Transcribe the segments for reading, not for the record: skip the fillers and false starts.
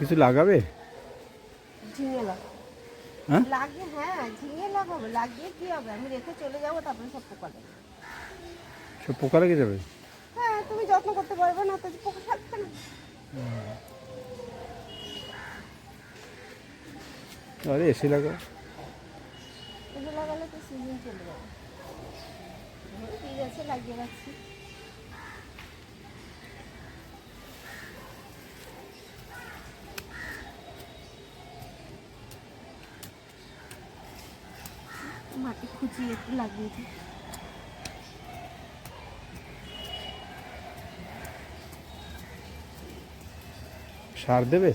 কিছু লাগাবে? ঝিঙে লাগাবো। হ্যাঁ লাগিয়ে, হ্যাঁ ঝিঙে লাগাবো, লাগিয়ে কি হবে, আমি রেখে চলে যাবো, তারপরে সব পোকা লাগবে। সব পোকা লেগে যাবে। হ্যাঁ, তুমি যত্ন করতে পারবে না তো পোকা থাকবে না। আরে এসে লাগাও। এগুলো লাগালে তো সিজন চলে যাবে। ঠিক আছে, লাগিয়ে রাখছি। মাটি খুঁচিয়ে একটু লাগিয়ে দিই। সার দেবে?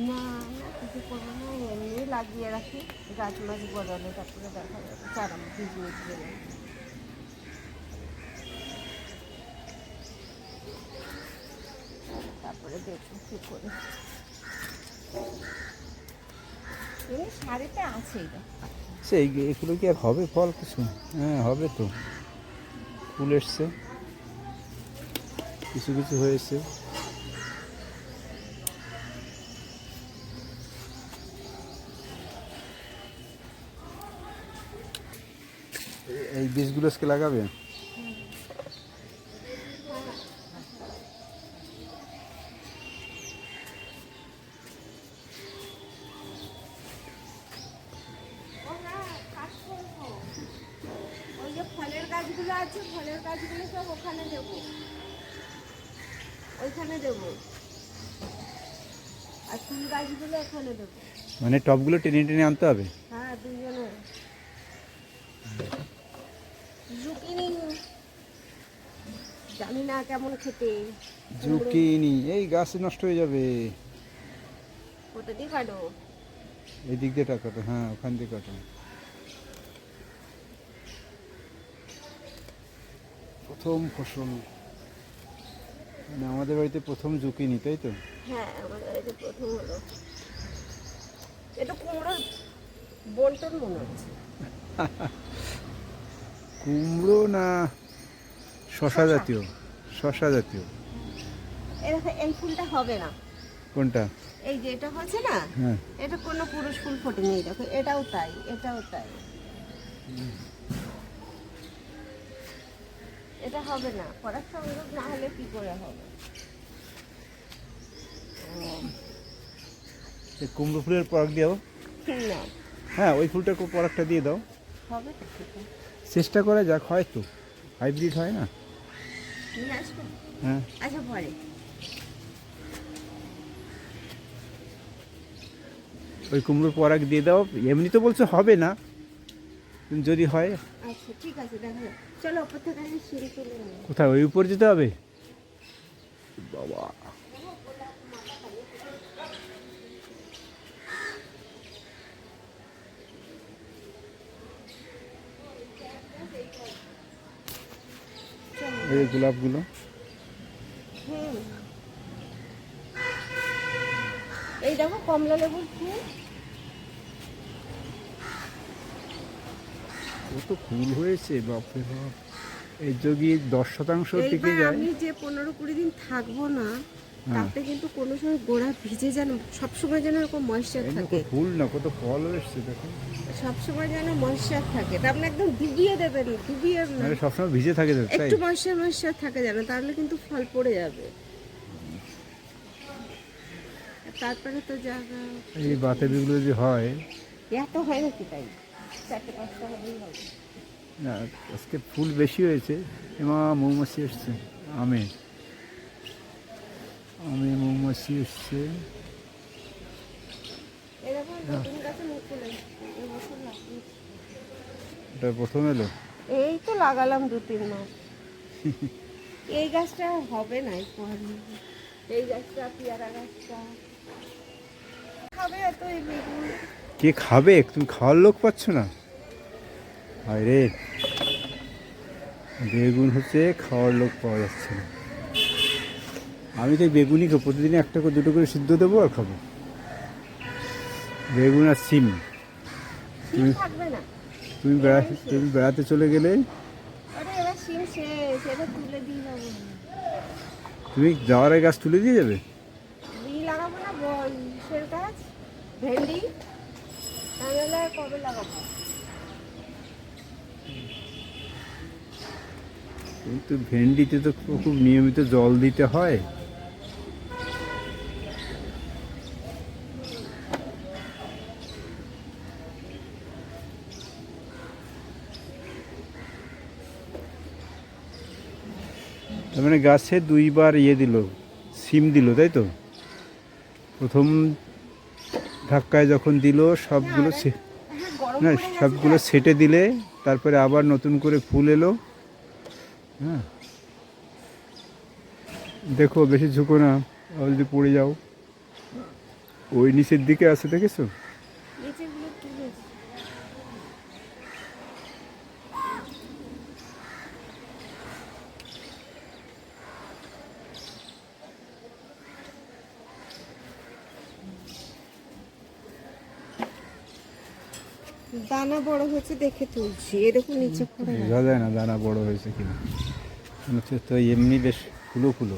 না না, কিছু করবো না, এমনি লাগিয়ে রাখি, গাছ মাছ বদলে তারপরে দেখা যাবে, চারা বীজ মিশিয়ে যাবে। তারপরে দেখবো কি করে। শাড়িতে আছে এটা। সেই এগুলো কি আর হবে ফল কিছু? হ্যাঁ হবে তো, ফুল এসছে, কিছু কিছু হয়েছে। এই বীজগুলো আজকে লাগাবে? ওই যে ফলের গাছগুলো আছে, ফলের গাছগুলো সব ওখানে দেবো, ওইখানে দেবো, আর ফুল গাছগুলো এখানে দেবো। মানে টবগুলো টেনে টেনে আনতে হবে? হ্যাঁ, দুজনে। জুকিনি জানি না কেমন খেতে। জুকিনি এই গাছ নষ্ট হয়ে যাবে। কোথা দিয়ে কাটো? এই দিক দিয়ে কাটো, হ্যাঁ ওখান দিয়ে কাটো। প্রথম ফসল মানে আমাদের বাড়িতে প্রথম জুকিনি, তাই তো? হ্যাঁ, আমাদের এটা প্রথম হলো। এটা কুমড়োর বন্টন মনে হচ্ছে। কুমড়ো না শশা শসা। জাতীয়? শশা জাতীয়। এই ফুলটা হবে না। কোনটা? এই যে এটা হচ্ছে না, হ্যাঁ এটা কোনো পুরুষ ফুল ফোটেনি, দেখো এটাও তাই, এটাও তাই। এটা হবে না, পরাগ সংযোগ না হলে কি করে হবে? এই কুমড়ো ফুলের পরাগ দিও। না, হ্যাঁ ওই ফুলটার পরাগটা দিয়ে দাও। হবে তো, ঠিক আছে। চেষ্টা করা যাক, হয় তো, হাইব্রিড হয় না? নিয়ে আসবো। হ্যাঁ আচ্ছা, পরে। ওই কুমড়োর পরাগ দিয়ে দাও। এমনি তো বলছো হবে না, কিন্তু যদি হয়। আচ্ছা ঠিক আছে, দেখা যাক। চলো ওপর থেকে আমি সিঁড়ি তুলে নিই। কোথায়, ওই উপর যেতে হবে? বাবা এই গোলাপগুলো। হুম, এই দেখো কমলা লেবুর ফুল। কত ফুল হয়েছে, বাপরে বাপ। এই যদি 10% টিকে এইবার যায়। আমি যে 15-20 দিন থাকবো না, হ্যাঁ তাতে কিন্তু কোনো সময় গোড়া ভিজে যেন, সবসময় যেন এরকম ময়েশ্চার এই থাকে, দেখো ফুল না, কত ফল এসছে দেখো। সবসময় যেন ময়েশ্চার থাকে। তার মানে একদম ডুবিয়ে দেবেন, ডুবিয়ে না, মানে সবসময় ভিজে থাকে তো, তাই? একটু ময়েশ্চার থাকে যেন, তাহলে কিন্তু ফল পড়ে যাবে। তারপরে তো জায়গা এই বাতাবিগুলো যদি হয়। এত হয় নাকি? তাই 4-5টা হলেই হবে। না আজকে ফুল বেশি হয়েছে। এমা মৌমাছি এসছে, আমে আমে মৌমাছি এসছে। এরকম নতুন গাছে মুকুল এসছে, এবছর লাগিয়েছি। এটা প্রথম এলো। এই তো লাগালাম 2-3 মাস। এই গাছটা হবে না, এই গাছটা, পেয়ারা গাছটা খাবে তো, এই বেগুন। কে খাবে? তুমি খাওয়ার লোক পাচ্ছ না? হায় রে, বেগুন হচ্ছে খাওয়ার লোক পাওয়া যাচ্ছে না। আমি তো এই বেগুনই খাবো, প্রতিদিন একটা করে দুটো করে সিদ্ধ দেবো আর খাবো। বেগুন আর সিম। সিম থাকবে না। তুমি বেড়াতে চলে গেলে আরে এবার সিম শেষ, এটা তুলে দিয়ে যাবো। তুমি যাওয়ার আগে গাছ তুলে দিয়ে যাবে? বীজ লাগাবো না, ভেন্ডি তাহলে আর কবে লাগাবো? কিন্তু ভেন্ডিতে তো খুব নিয়মিত জল দিতে হয়। তার মানে গাছে দুইবার দিল, সিম দিল, তাই তো? প্রথম ধাক্কায় যখন দিল সবগুলো হ্যাঁ, গরম না, পড়ে গেছে সবগুলো তো। সেটে দিলে তারপরে আবার নতুন করে ফুল এলো। হ্যাঁ, দেখো বেশি ঝুঁকো না, যদি পড়ে যাও। ওই নিচের দিকে আছে, দেখেছো? নিচেগুলো তুলেছি। দানা বড় হয়েছে দেখে তুলছি, এরকম নিচে পড়ে বোঝা যায় না দানা বড় হয়েছে কিনা, মনে হচ্ছে তো এমনি বেশ ফুলো ফুলো।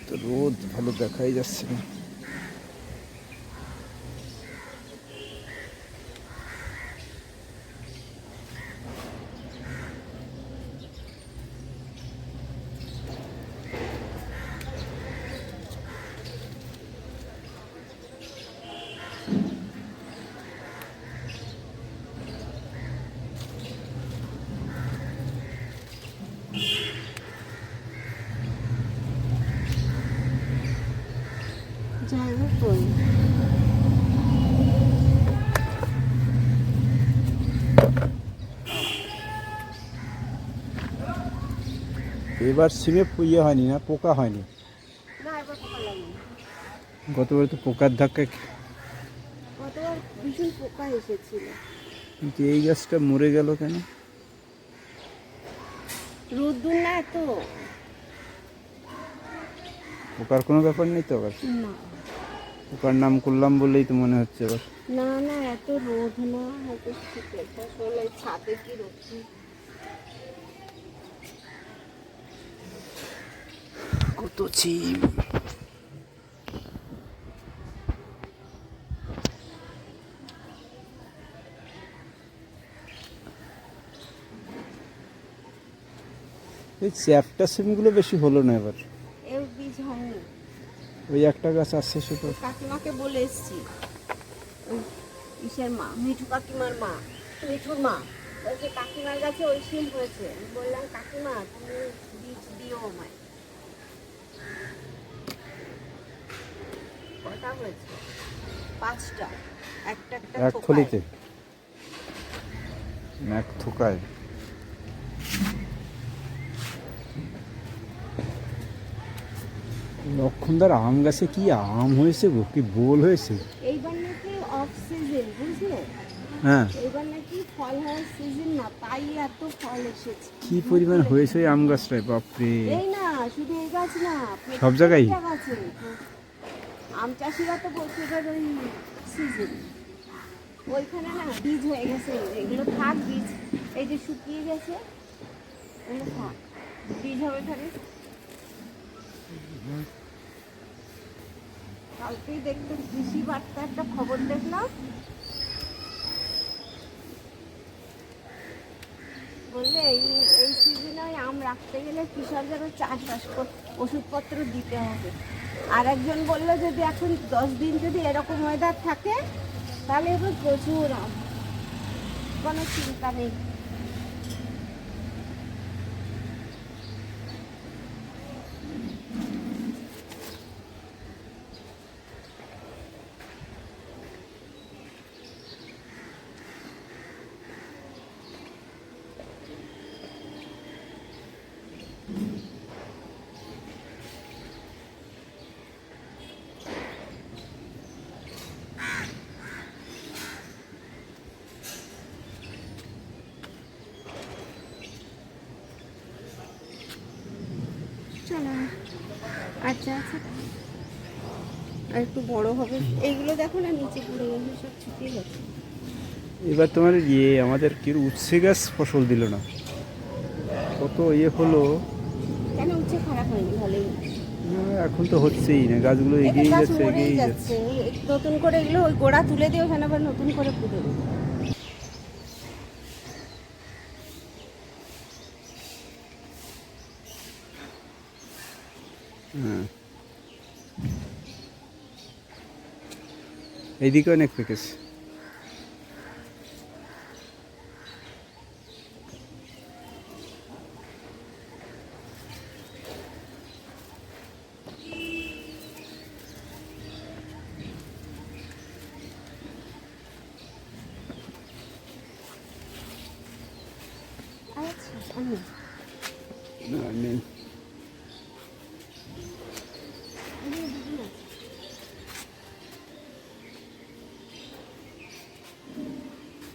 তো রোদ ভালো দেখাই যাচ্ছে না। যাই হোক কই। এবার সিমে হয়নি না, পোকা হয়নি। না এবার পোকা লাগেনি। গতবার তো পোকার ধাক্কায়, গতবার ভীষণ পোকা এসেছিল। কিন্তু এই গাছটা মরে গেল কেন? রোদ্দুর না এত। পোকার কোনো ব্যাপার নেই তো আবার? না পোকার নাম করলাম বলেই তো মনে হচ্ছে আবার। না না, এত রোদ না, হয়তো শীতের ফসল, এই ছাদে কি রোদ? কত সিম! এই চ্যাপটা সিমগুলো বেশি হলো না এবার। এর বীজ হয়নি। ওই একটা গাছ আছে সেটা। কাকিমাকে বলে এসছি, ওই ইসের মা, মিঠু কাকিমার মা, মিঠুর মা বলছে কাকিমার কাছে ওই সিম হয়েছে। আমি বললাম কাকিমা তুমি বীজ দিও আমায়। কটা হয়েছে? 5টা, একটা একটা এক থোকায়। থলিতে, এক থোকায়। লক্ষণদার আম গাছে কি আম হয়েছে গো, কি বোল হয়েছে! এইবার নাকি অফ সিজন, বুঝলে? হ্যাঁ, এইবার নাকি ফল হওয়ার সিজন না, তাই এত ফল এসেছে। কি পরিমাণ হয়েছে ওই আম গাছটায়, বাপরে! এই না শুধু এই গাছ না, সব জায়গায়? প্রত্যেকটা গাছে। আম চাষিরা তো বলছে এবার ওই সিজন। ওইখানে না বীজ হয়ে গেছে, এগুলো থাক বীজ, এই যে শুকিয়ে গেছে এগুলো থাক, বীজ হবে এখানে। কালকেই দেখতে কৃষি বার্তা একটা খবর দেখলাম, বললে এই এই সিজনে আম রাখতে গেলে কৃষকদের চাষবাস ওষুধপত্র দিতে হবে। আর একজন বললো যদি এখন 10 দিন যদি এরকম ওয়েদার থাকে তাহলে এবার প্রচুর আম, কোনো চিন্তা নেই। চলো আচ্ছা আচ্ছা, আর একটু বড় হবে। এইগুলো দেখো না নিচে পড়ে গেছে, সব শুকিয়ে গেছে। এবার তোমার আমাদের কি উচ্ছে গাছ ফসল দিল না। কত ইয়ে হলো, কেন উচ্ছে খারাপ হয়নি, ভালোই। এখন তো হচ্ছেই না, গাছগুলো এই তো এগিয়েই গাছ যাচ্ছে মরেই এগিয়েই যাচ্ছে, যাচ্ছে। নতুন করে এগুলো ওই গোড়া তুলে দিয়ে ওখানে আবার নতুন করে পুঁতে দেবো। হ্যাঁ, এইদিকে অনেক পেকেছে। আচ্ছা, আমি না, নেই।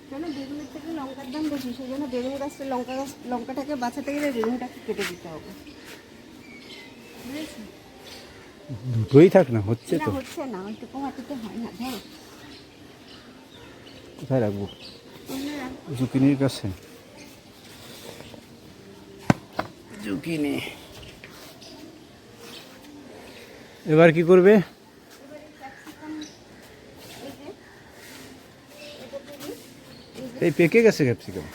কেন বেগুনের থেকে লঙ্কার দাম বেশি, সেই জন্য বেগুন গাছটা লঙ্কাটাকে বাঁচাতে গেলে বেগুনটাকে কেটে দিতে হবে, বুঝেছো? দুটোই থাক না, হচ্ছে না তো। হচ্ছে না, ওইটুকু হাঁটুতে হয় না, ধরো কোথায় রাখবো? অন্য রাখো। জুকিনির কাছে। জুকিনি এবার কি করবে? এবারে ক্যাপসিকাম, এই যে এটা তুলি, এই পেকে গেছে ক্যাপসিকাম।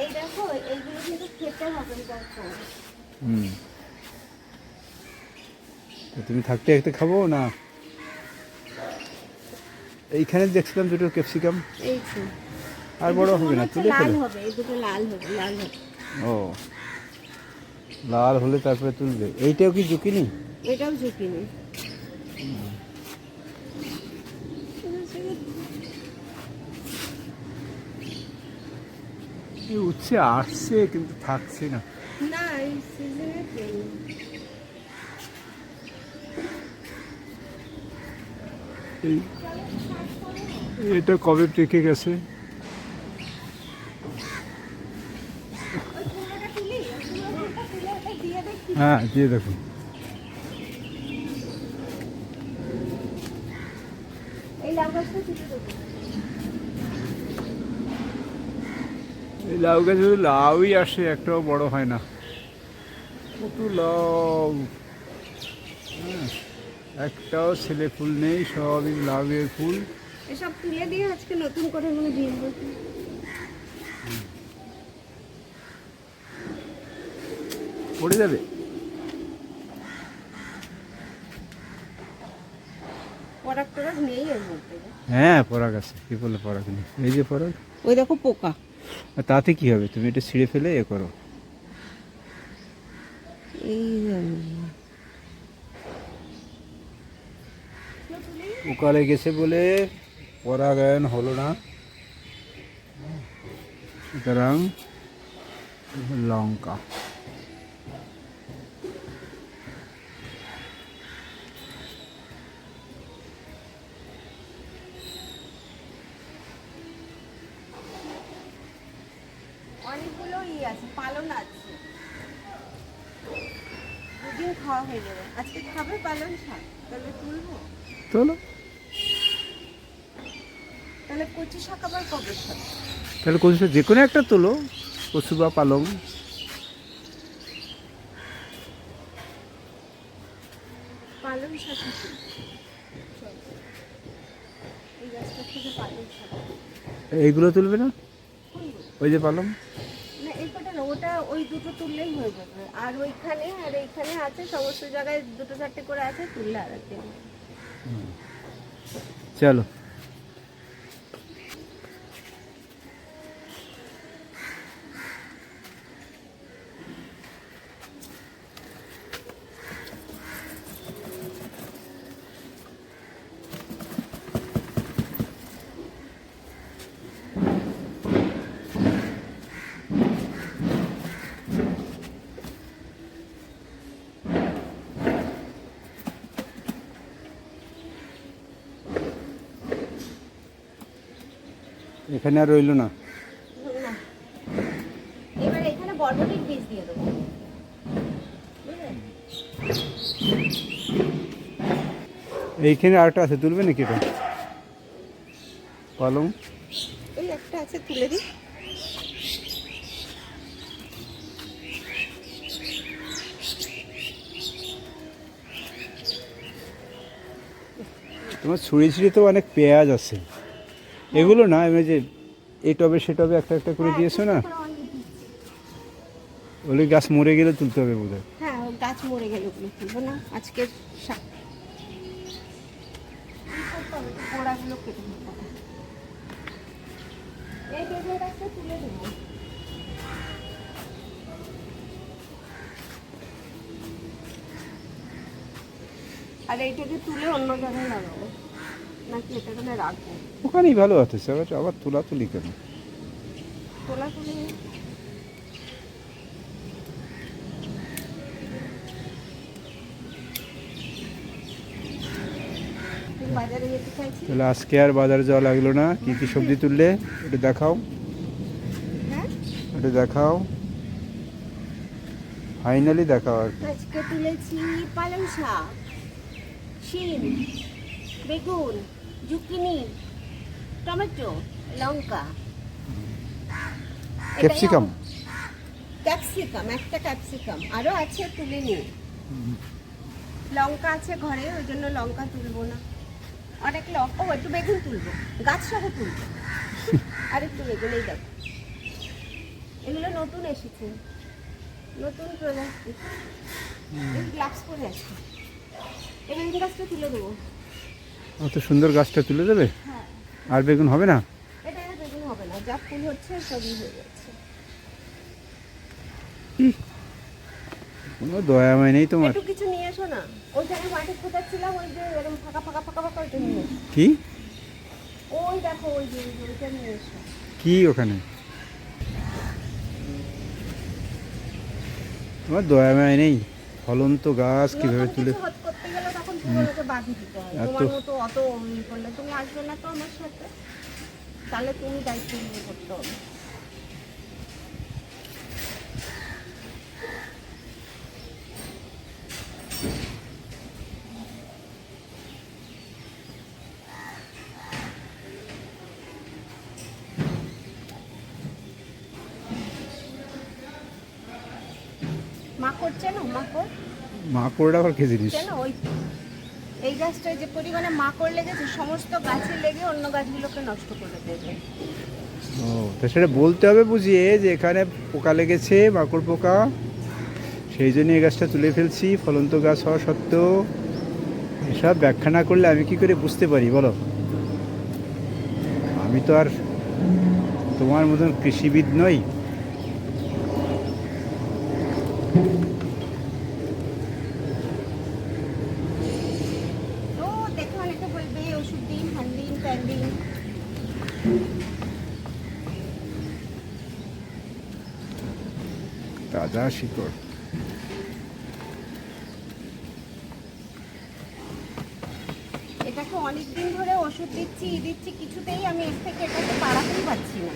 এই দেখো, এইগুলো কিন্তু খেতে হবে, দেখো হুম, তো তুমি থাকতে থাকতে খাবো না? এইখানে দেখছিলাম দুটো ক্যাপসিকাম। এই তো আর এই বড় দুটো হবে মনে না, হচ্ছে তুলে লাল ফেলো। হবে, এই দুটো লাল হবে, লাল হবে। ও, লাল হলে তারপরে তুলবে। এইটাও কি জুকিনি? এটাও ঝুঁকি নেই। উচ্ছে আসছে কিন্তু থাকছে না। না, এই সিজনে পেন। এই এটা কবে পেকে গেছে? ওই কুমড়োটা তুলি, ওই কুমড়োটা তুলে ওটা দিয়ে দেখি। হ্যাঁ, দিয়ে দেখুন। এই লাউ গাছটা তুলে দেবো। এই লাউ গাছে শুধু লাউই আসে, একটাও বড় হয় না। কত লাউ! হ্যাঁ, একটাও ছেলে ফুল নেই, সবই লাউয়ের ফুল। এসব তুলে দিয়ে আজকে নতুন করে মনে দিয়ে দেবো। পড়ে যাবে। পরাগ টরাগ নেই এর মধ্যে। হ্যাঁ, পরাগ আছে, কি বলে পরাগ নেই? এই যে পরাগ। ওই দেখো পোকা। আর তাতে কি হবে? তুমি এটা ছিঁড়ে ফেলে এ করো। এই পোকা লেগেছে বলে পরাগায়ন হলো না, সুতরাং লঙ্কা। অনেকগুলো আছে, পালন আছে, দুদিন খাওয়া হয়ে যাবে। আজকে খাবে পালন শাক, তাহলে তুলবো। চলো, তাহলে কচি শাক আবার কবে খাবে? তাহলে কচু শাক যে কোনো একটা তোলো, কচু বা পালং। পালং শাক তুলবো। চল, এই গাছটা থেকে পালং শাক। এইগুলো তুলবে না? কোনগুলো? ওই যে পালং। না, এই কটা না, ওটা ওই দুটো তুললেই হয়ে যাবে। আর ওইখানে আর এইখানে আছে, সমস্ত জায়গায় দুটো চারটে করে আছে, তুললে আর কি। চলো, এখানে আর রইলো না। না, এবার এখানে বরবটির বীজ দিয়ে দেবো, বুঝলে? এইখানে আরেকটা আছে, তুলবে নাকি এটা? পালং। এই একটা আছে, তুলে দিই। তোমার ছুঁড়ি তো অনেক পেঁয়াজ আছে, এগুলো না এমনি যে এই টবে সে টবে একটা একটা করে দিয়েছো না, ওগুলো গাছ মরে গেলে তুলতে হবে বোধ হয়। হ্যাঁ, ও গাছ মরে গেলে ওগুলো তুলবো না, আজকের শাক গোড়াগুলো কেটে দিতে হবে। এই বেগুন গাছটা তুলে দেবো। আর এইটাকে তুলে অন্য জায়গায় লাগাবো, নাকি এটা এখানে রাখবো? ওখানেই ভালো আছে, আবার আবার তোলা তুলি কেন? তোলা তুলে বাজারে যেতে চাইছি। তাহলে আজকে আর বাজারে যাওয়া লাগলো না। কি কি সবজি তুললে একটু দেখাও, হ্যাঁ, একটু দেখাও, ফাইনালি দেখাও আর কি। আজকে তুলেছি পালং শাক, শিম, বেগুন, জুকিনি, টমেটো, লঙ্কা, ক্যাপসিকাম। ক্যাপসিকাম, একটা ক্যাপসিকাম আরও আছে, তুলে নিই। লঙ্কা আছে ঘরে, ওই জন্য লঙ্কা তুলবো না। অনেক লঙ্কা, একটু বেগুন তুলবো, গাছ সহ তুলবো। আর একটু বেগুন, এই দেখো, এগুলো নতুন এসেছে, নতুন প্রজাতি। এই গ্লাভস পরে আছে, এই বেগুন গাছটা তুলে দেবো। অত সুন্দর গাছটা তুলে দেবে, হ্যাঁ, আর বেগুন হবে না? এটা আর বেগুন হবে না, যা ফুল হচ্ছে সবই হয়ে যাচ্ছে। কোনো দয়াময় নেই তোমার। একটু কিছু নিয়ে এসো না, ওইখানে মাটি খোঁজাচ্ছিলাম, ওই যে এরকম ফাঁকা ফাঁকা ফাঁকা ফাঁকা, ওইটা নিয়ে এসো। কি ওই দেখো, ওই যে ওইটা নিয়ে এসো। কি ওখানে? তোমার দয়াময় নেই, ফলন্ত গাছ কিভাবে নতুন তুলে। কিছু হাত করতে গেলে তখন পুরোনোকে বাধি দিতে হয়। এত- তোমার মতো অত ই করলে তুমি আসবে না তো আমার সাথে, তাহলে তুমি দায়িত্ব নিয়ে করতে হবে। মাকড় চেনো? মাকড় মাকড় আবার কি জিনিস? চেনো? ওই এই গাছটায় যে পরিমাণে মাকড় লেগেছে, সমস্ত গাছে লেগে অন্য গাছগুলোকে নষ্ট করে দেবে। ও, তা সেটা বলতে হবে বুঝিয়ে যে এখানে পোকা লেগেছে, মাকড় পোকা, সেই জন্য এই গাছটা তুলে ফেলছি ফলন্ত গাছ হওয়া সত্ত্বেও। এসব ব্যাখ্যা না করলে আমি কি করে বুঝতে পারি বলো? আমি তো আর তোমার মতন কৃষিবিদ নই। তো দেখে অনেকে বলবে ওষুধ দিন, হ্যান দিন, ত্যান দিন। তাজা শিকড়। এটাকে অনেকদিন ধরে ওষুধ দিচ্ছি দিচ্ছি, কিছুতেই আমি এর থেকে এটাকে তাড়াতেই পারছি না।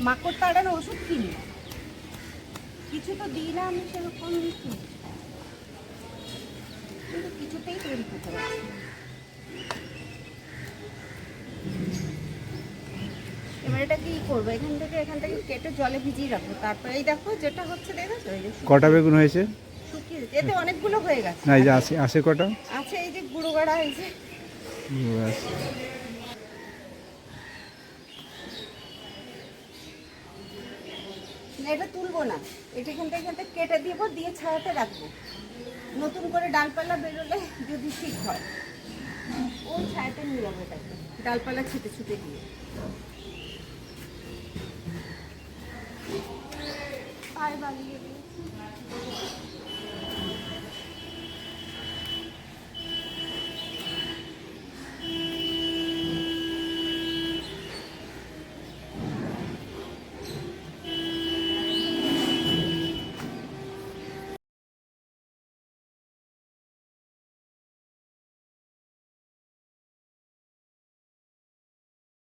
মাকড় তাড়ানো ওষুধ কিনি, কিছু তো দিই না আমি সেরকম কিছু, কিন্তু কিছুতেই তৈরি করতে পারছি না। এবার এটা কি করবো? এখান থেকে কেটে জলে ভিজিয়ে রাখবো, তারপরে এই দেখো যেটা হচ্ছে, দেখেছো এই যে কটা বেগুন হয়েছে? শুকিয়ে যাচ্ছে। এতে অনেকগুলো হয়ে গেছে। না এই যে আছে, আছে কটা? আছে এই যে গুঁড়ো গাড়া হয়েছে। ব্যাস। না, এটা তুলবো না, এটা এখান থেকে কেটে দিব, দিয়ে ছায়াতে রাখবো। নতুন করে ডালপালা বেরোলে যদি ঠিক হয়, ওই ছায়াতে নিয়ে যাবো এটাকে, ডালপালা ছুটে ছুটে দিয়ে। পায়ে বালিয়ে দিয়েছি।